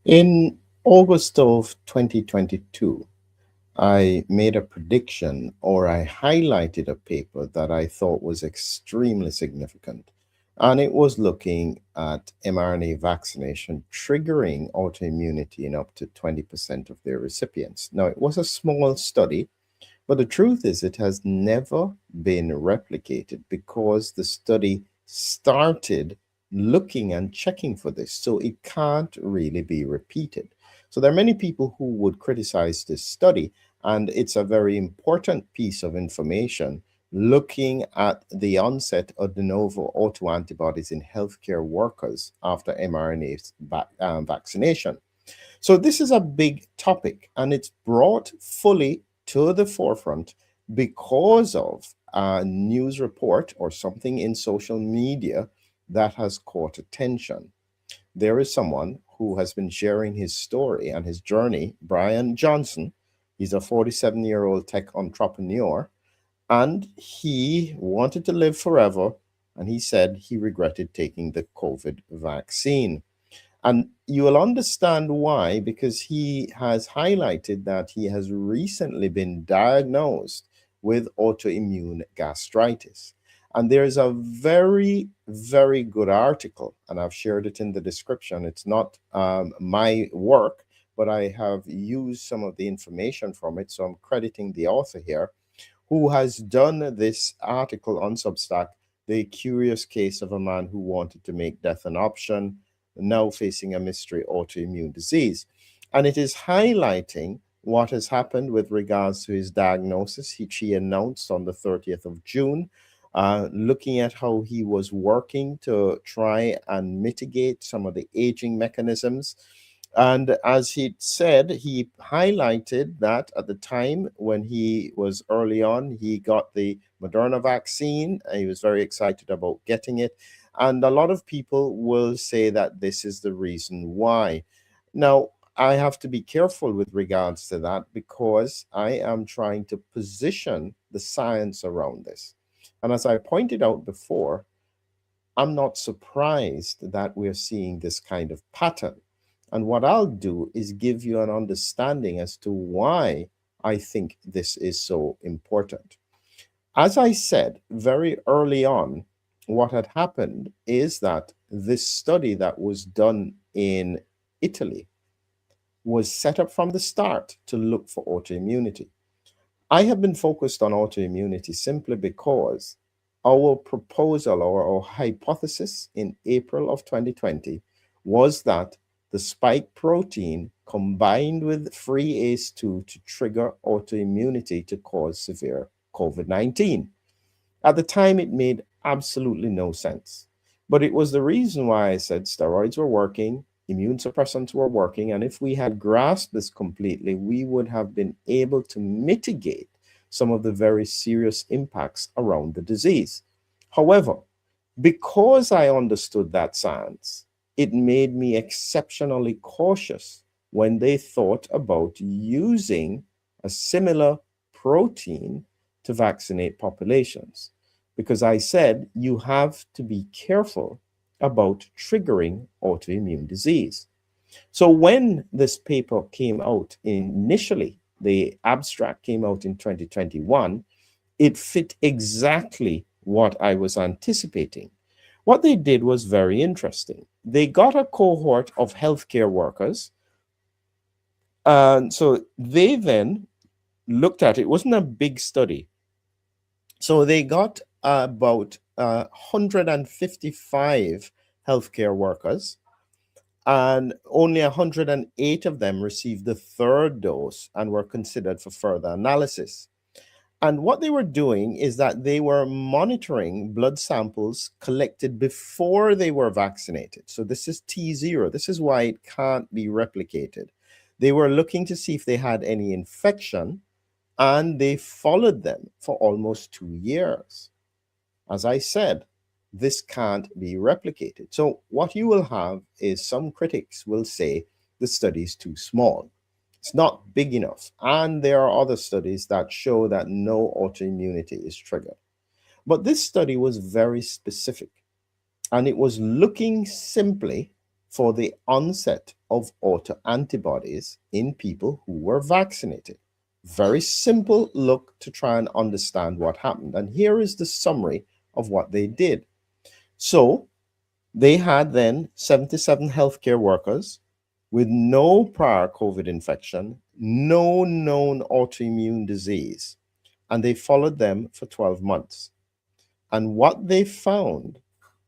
In August of 2022, I made a prediction or I highlighted a paper that I thought was extremely significant. And it was looking at mRNA vaccination triggering autoimmunity in up to 20% of their recipients. Now, it was a small study, but the truth is it has never been replicated because the study started looking and checking for this. So it can't really be repeated. So there are many people who would criticize this study, and it's a very important piece of information looking at the onset of de novo autoantibodies in healthcare workers after mRNA vaccination. So this is a big topic, and it's brought fully to the forefront because of a news report or something in social media that has caught attention. There is someone who has been sharing his story and his journey, Bryan Johnson. He's a 47-year-old tech entrepreneur, and he wanted to live forever. And he said he regretted taking the COVID vaccine. And you will understand why, because he has highlighted that he has recently been diagnosed with autoimmune gastritis. And there's a very, very good article, and I've shared it in the description. It's not my work, but I have used some of the information from it. So I'm crediting the author here, who has done this article on Substack, The Curious Case of a Man Who Wanted to Make Death an Option, now facing a mystery autoimmune disease. And it is highlighting what has happened with regards to his diagnosis, which he announced on the 30th of June, looking at how he was working to try and mitigate some of the aging mechanisms. And as he said, he highlighted that at the time when he was early on, he got the Moderna vaccine. He was very excited about getting it. And a lot of people will say that this is the reason why. Now, I have to be careful with regards to that because I am trying to position the science around this. And as I pointed out before, I'm not surprised that we're seeing this kind of pattern. And what I'll do is give you an understanding as to why I think this is so important. As I said very early on, what had happened is that this study that was done in Italy was set up from the start to look for autoimmunity. I have been focused on autoimmunity simply because our proposal or our hypothesis in April of 2020 was that the spike protein combined with free ACE2 to trigger autoimmunity to cause severe COVID 19. At the time, it made absolutely no sense. But it was the reason why I said steroids were working, immune suppressants were working, and if we had grasped this completely, we would have been able to mitigate some of the very serious impacts around the disease. However, because I understood that science, it made me exceptionally cautious when they thought about using a similar protein to vaccinate populations. Because I said you have to be careful about triggering autoimmune disease. So when this paper came out initially, the abstract came out in 2021, it fit exactly what I was anticipating. What they did was very interesting. They got a cohort of healthcare workers. And so they then looked at it. It wasn't a big study. So they got about 155 healthcare workers, and only 108 of them received the third dose and were considered for further analysis. And what they were doing is that they were monitoring blood samples collected before they were vaccinated. So this is T0. This is why it can't be replicated. They were looking to see if they had any infection, and they followed them for almost 2 years. As I said, this can't be replicated. So what you will have is some critics will say the study is too small. It's not big enough. And there are other studies that show that no autoimmunity is triggered. But this study was very specific, and it was looking simply for the onset of autoantibodies in people who were vaccinated. Very simple look to try and understand what happened. And here is the summary of what they did. So they had then 77 healthcare workers with no prior COVID infection, no known autoimmune disease, and they followed them for 12 months. And what they found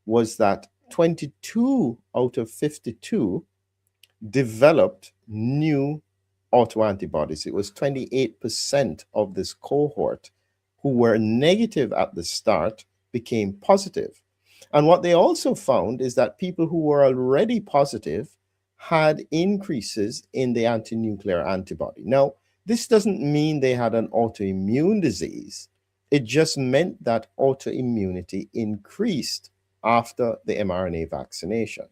was that 22 out of 52 developed new autoantibodies. It was 28% of this cohort who were negative at the start became positive. And what they also found is that people who were already positive had increases in the anti-nuclear antibody. Now, this doesn't mean they had an autoimmune disease. It just meant that autoimmunity increased after the mRNA vaccination.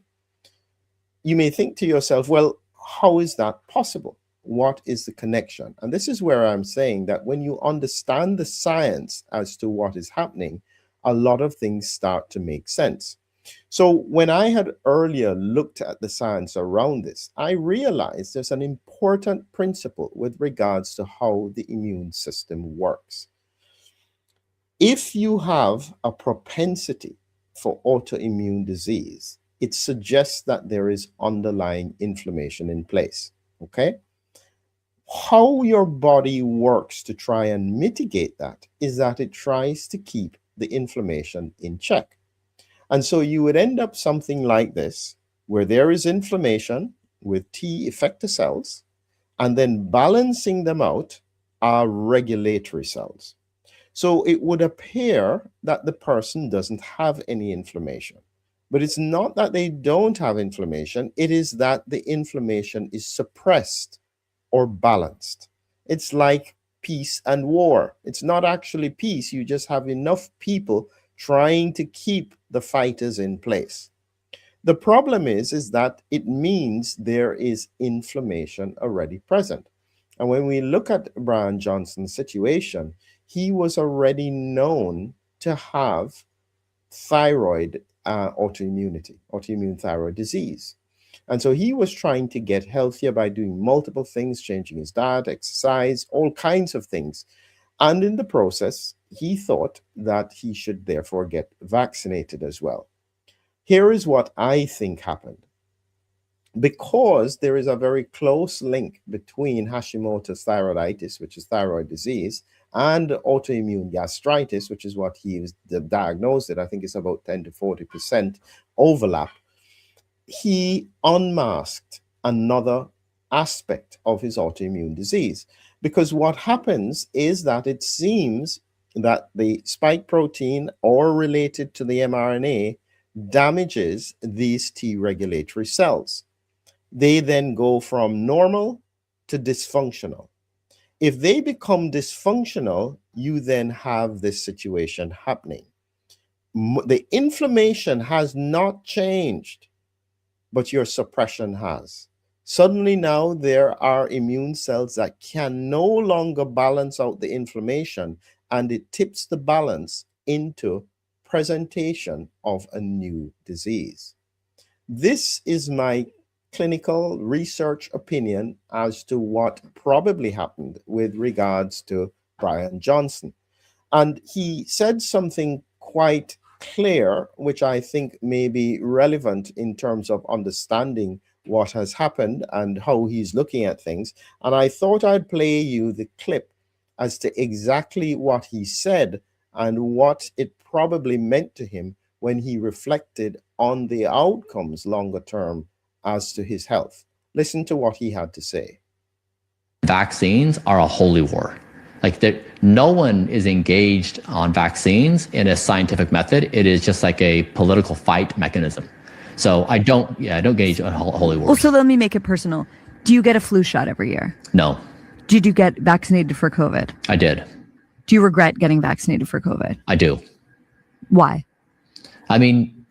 You may think to yourself, well, how is that possible? What is the connection? And this is where I'm saying that when you understand the science as to what is happening, a lot of things start to make sense. So when I had earlier looked at the science around this, I realized there's an important principle with regards to how the immune system works. If you have a propensity for autoimmune disease, it suggests that there is underlying inflammation in place, okay? How your body works to try and mitigate that is that it tries to keep the inflammation in check. And so you would end up something like this, where there is inflammation with T effector cells, and then balancing them out are regulatory cells. So it would appear that the person doesn't have any inflammation. But it's not that they don't have inflammation, it is that the inflammation is suppressed or balanced. It's like peace and war. It's not actually peace, you just have enough people trying to keep the fighters in place. The problem is that it means there is inflammation already present. And when we look at Bryan Johnson's situation, he was already known to have thyroid autoimmune thyroid disease. And so he was trying to get healthier by doing multiple things, changing his diet, exercise, all kinds of things. And in the process, he thought that he should therefore get vaccinated as well. Here is what I think happened. Because there is a very close link between Hashimoto's thyroiditis, which is thyroid disease, and autoimmune gastritis, which is what he was diagnosed at, I think it's about 10 to 40% overlap, he unmasked another aspect of his autoimmune disease. Because what happens is that it seems that the spike protein or related to the mRNA damages these T regulatory cells. They then go from normal to dysfunctional. If they become dysfunctional, you then have this situation happening. The inflammation has not changed, but your suppression has. Suddenly now there are immune cells that can no longer balance out the inflammation, and it tips the balance into presentation of a new disease. This is my clinical research opinion as to what probably happened with regards to Bryan Johnson. And he said something quite clear, which I think may be relevant in terms of understanding what has happened and how he's looking at things. And I thought I'd play you the clip as to exactly what he said and what it probably meant to him when he reflected on the outcomes longer term as to his health. Listen to what he had to say. Vaccines are a holy war. Like no one is engaged on vaccines in a scientific method. It is just like a political fight mechanism. So I don't engage in holy war. Well, so let me make it personal. Do you get a flu shot every year? No. Did you get vaccinated for COVID? I did. Do you regret getting vaccinated for COVID? I do. Why? I mean,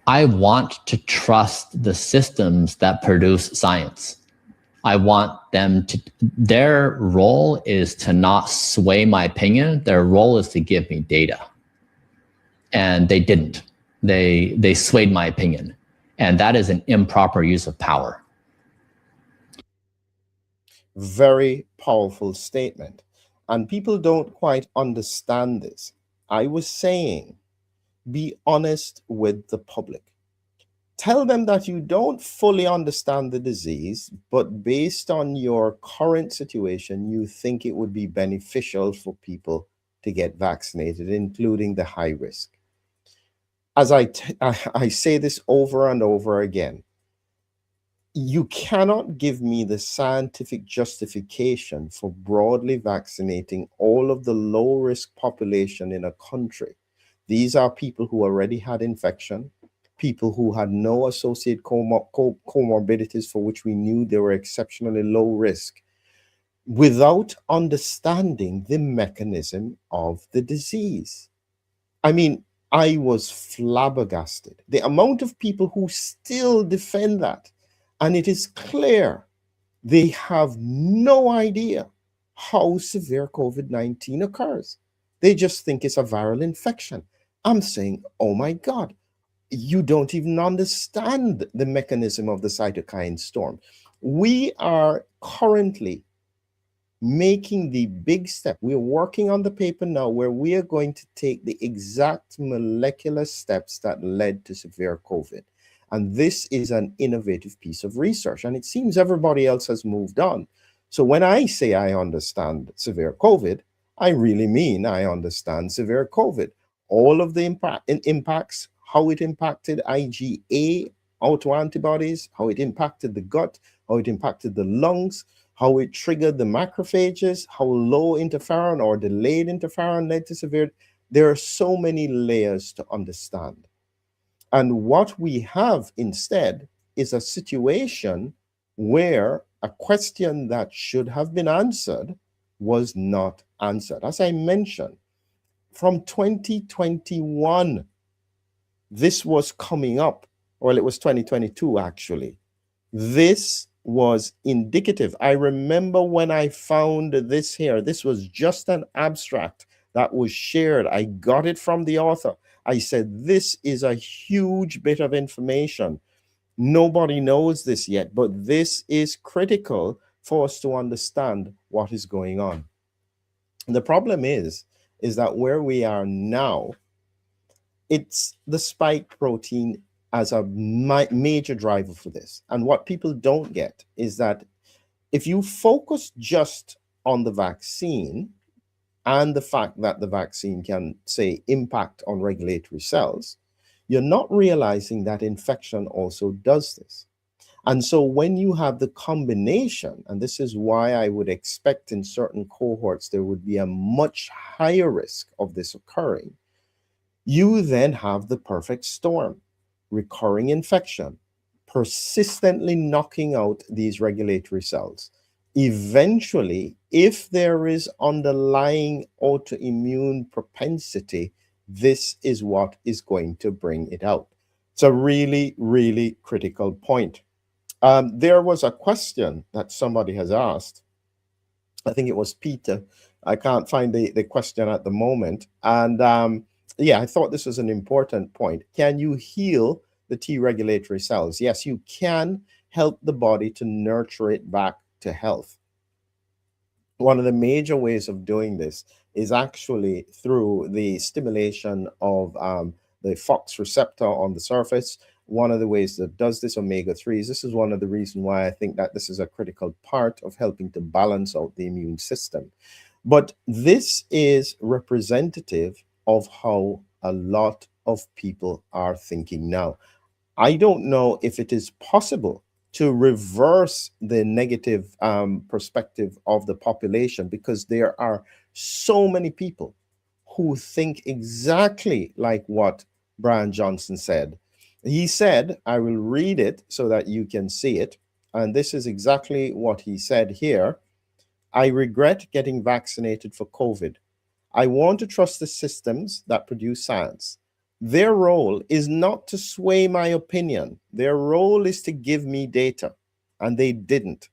I want to trust the systems that produce science. I want them to, their role is to not sway my opinion. Their role is to give me data. And they didn't. they swayed my opinion. And that is an improper use of power. Very powerful statement. And people don't quite understand this. I was saying, be honest with the public. Tell them that you don't fully understand the disease, but based on your current situation, you think it would be beneficial for people to get vaccinated, including the high risk. As I say this over and over again, you cannot give me the scientific justification for broadly vaccinating all of the low-risk population in a country. These are people who already had infection, people who had no associated comorbidities for which we knew they were exceptionally low risk, without understanding the mechanism of the disease. I mean, I was flabbergasted. The amount of people who still defend that. And it is clear they have no idea how severe COVID-19 occurs. They just think it's a viral infection. I'm saying, oh my God, you don't even understand the mechanism of the cytokine storm. We are currently making the big step. We're working on the paper now where we are going to take the exact molecular steps that led to severe COVID. And this is an innovative piece of research. And it seems everybody else has moved on. So when I say I understand severe COVID, I really mean I understand severe COVID. All of the impacts, how it impacted IgA, autoantibodies, how it impacted the gut, how it impacted the lungs, how it triggered the macrophages, how low interferon or delayed interferon led to severe. There are so many layers to understand. And what we have instead is a situation where a question that should have been answered was not answered. As I mentioned, from 2021, this was coming up. Well, it was 2022, actually. This was indicative. I remember when I found this here, this was just an abstract that was shared. I got it from the author. I said, this is a huge bit of information. Nobody knows this yet, but this is critical for us to understand what is going on. And the problem is that where we are now, it's the spike protein as a major driver for this. And what people don't get is that if you focus just on the vaccine and the fact that the vaccine can, say, impact on regulatory cells, you're not realizing that infection also does this. And so when you have the combination, and this is why I would expect in certain cohorts there would be a much higher risk of this occurring, you then have the perfect storm. Recurring infection, persistently knocking out these regulatory cells. Eventually, if there is underlying autoimmune propensity, this is what is going to bring it out. It's a really, really critical point. There was a question that somebody has asked. I think it was Peter. I can't find the question at the moment. And yeah, I thought this was an important point. Can you heal the T regulatory cells? Yes, you can help the body to nurture it back to health. One of the major ways of doing this is actually through the stimulation of the FOX receptor on the surface. One of the ways that does this, omega-3s, this is one of the reasons why I think that this is a critical part of helping to balance out the immune system. But this is representative of how a lot of people are thinking now. I don't know if it is possible to reverse the negative perspective of the population, because there are so many people who think exactly like what Bryan Johnson said. He said, I will read it so that you can see it. And this is exactly what he said here. I regret getting vaccinated for COVID. I want to trust the systems that produce science. Their role is not to sway my opinion. Their role is to give me data, and they didn't.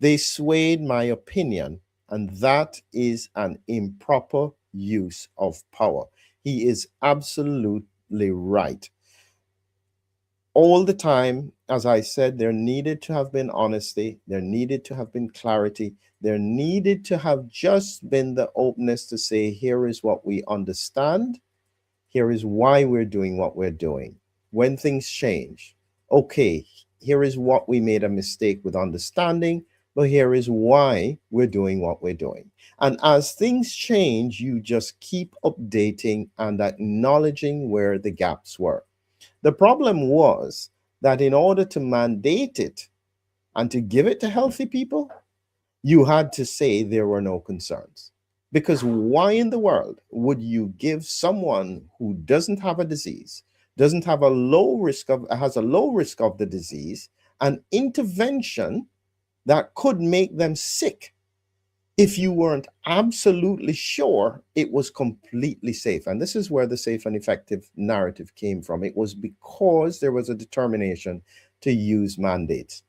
They swayed my opinion, and that is an improper use of power. He is absolutely right. all the time, as I said, there needed to have been honesty, there needed to have been clarity, there needed to have just been the openness to say, here is what we understand, here is why we're doing what we're doing. When things change, okay, here is what we made a mistake with understanding, but here is why we're doing what we're doing. And as things change, you just keep updating and acknowledging where the gaps were. The problem was that in order to mandate it and to give it to healthy people, you had to say there were no concerns. Because why in the world would you give someone who doesn't have a disease, doesn't have a low risk of, has a low risk of the disease, an intervention that could make them sick if you weren't absolutely sure it was completely safe? And this is where the safe and effective narrative came from. It was because there was a determination to use mandates.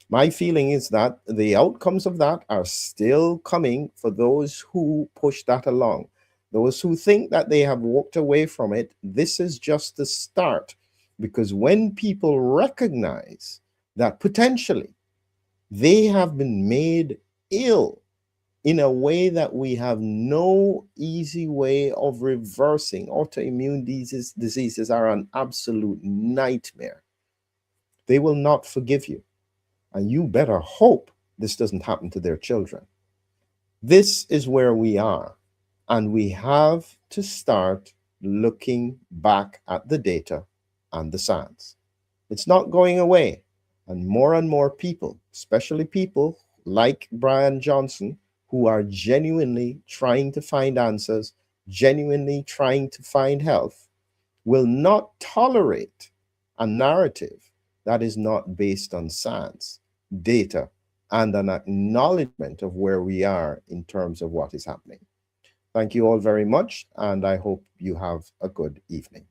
My feeling is that the outcomes of that are still coming for those who push that along. Those who think that they have walked away from it, this is just the start. Because when people recognize that potentially they have been made ill in a way that we have no easy way of reversing. Autoimmune diseases are an absolute nightmare. They will not forgive you. And you better hope this doesn't happen to their children. This is where we are. And we have to start looking back at the data and the science. It's not going away. And more people, especially people like Bryan Johnson, who are genuinely trying to find answers, genuinely trying to find health, will not tolerate a narrative that is not based on science, data, and an acknowledgement of where we are in terms of what is happening. Thank you all very much, and I hope you have a good evening.